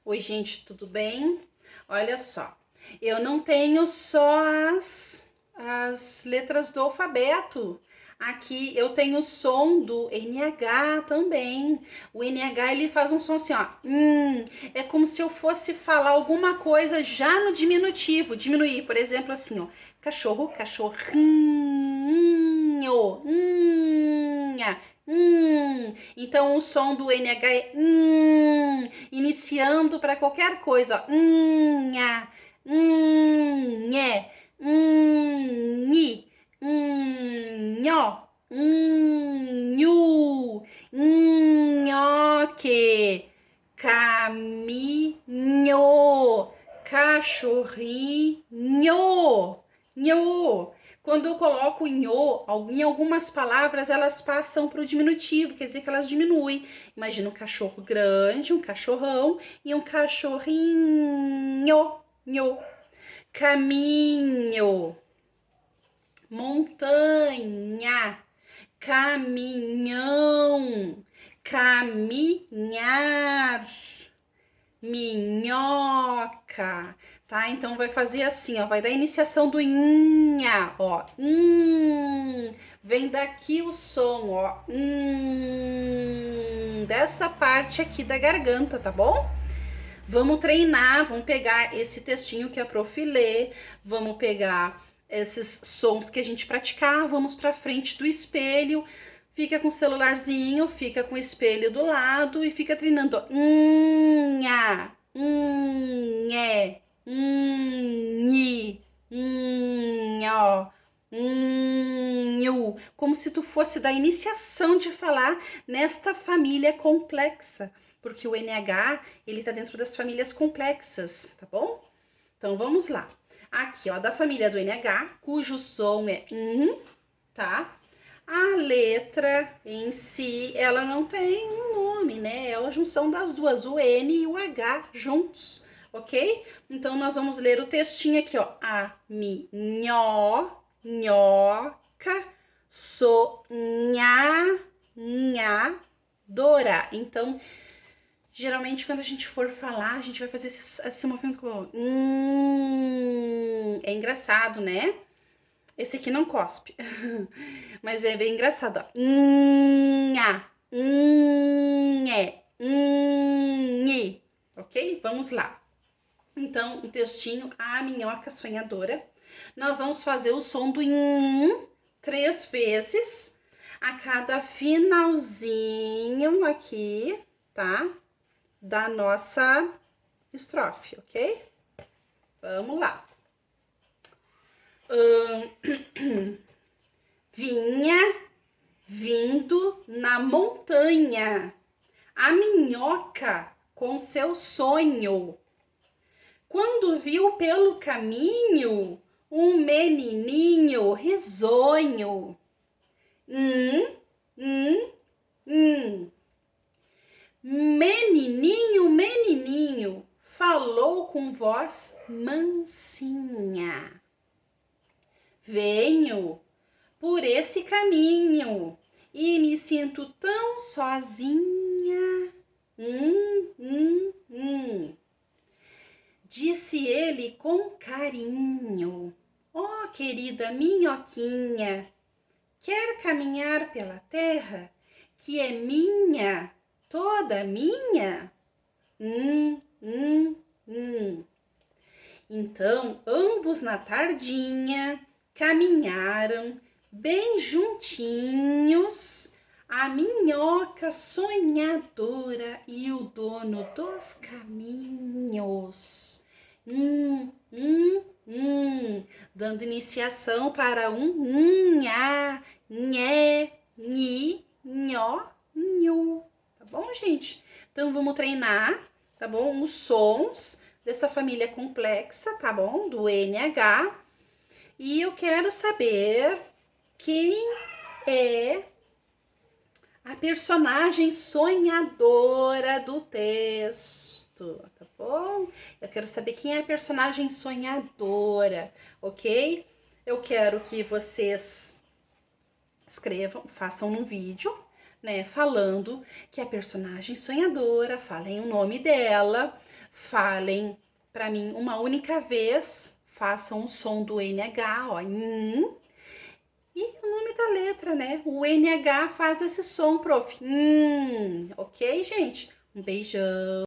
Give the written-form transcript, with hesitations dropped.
Oi, gente, tudo bem? Olha só, eu não tenho só as letras do alfabeto. Aqui eu tenho o som do NH também. O NH ele faz um som assim, ó. É como se eu fosse falar alguma coisa já no diminutivo. Diminuir, por exemplo, assim, ó. Cachorro, cachorrinho. Então o som do NH é iniciando para qualquer coisa, ó. Nha, nhé, nhi, nhó, nhu, nhoque, caminho, cachorrinho, nho. Quando eu coloco nho, em algumas palavras elas passam para o diminutivo, quer dizer que elas diminuem. Imagina um cachorro grande, um cachorrão e um cachorrinho, nho. Caminho, montanha, caminhão, caminhar, minhoca, tá? Então vai fazer assim, ó, vai dar iniciação do inha, ó, vem daqui o som, ó, dessa parte aqui da garganta, tá bom? Vamos treinar, vamos pegar esse textinho que a prof lê, vamos pegar esses sons que a gente praticar, vamos pra frente do espelho, fica com o celularzinho, fica com o espelho do lado e fica treinando, ó. Nha, nhé, nhi, nhó, nhu, como se tu fosse da iniciação de falar nesta família complexa, porque o NH, ele tá dentro das famílias complexas, tá bom? Então, vamos lá. Aqui, ó, da família do NH, cujo som é tá? A letra em si, ela não tem um nome, né? É a junção das duas, o N e o H juntos, ok? Então, nós vamos ler o textinho aqui, ó. A minhoca sonhadora. Então, geralmente, quando a gente for falar, a gente vai fazer esse movimento com é engraçado, né? Esse aqui não cospe. Mas é bem engraçado, ó. Ok? Vamos lá. Então, o textinho, a minhoca sonhadora. Nós vamos fazer o som do 3 vezes a cada finalzinho aqui, tá? Da nossa estrofe, ok? Vamos lá. Vinha vindo na montanha a minhoca com seu sonho. Quando viu pelo caminho um menininho risonho. Menininho, menininho, falou com voz mansinha. Venho por esse caminho e me sinto tão sozinha. Disse ele com carinho. Oh, querida minhoquinha, quer caminhar pela terra que é minha, toda minha? Então, ambos na tardinha caminharam bem juntinhos, a minhoca sonhadora e o dono dos caminhos. Dando iniciação para nha, nhé, nhi, nhó, nhu. Tá bom, gente? Então, vamos treinar, tá bom? Os sons dessa família complexa, tá bom? Do NH. E eu quero saber quem é a personagem sonhadora do texto, tá bom? Eu quero saber quem é a personagem sonhadora, ok? Eu quero que vocês escrevam, façam um vídeo, né, falando que a personagem sonhadora, falem o nome dela, falem pra mim uma única vez, façam o som do NH, ó, e o nome da letra, né? O NH faz esse som, prof. Ok, gente? Um beijão.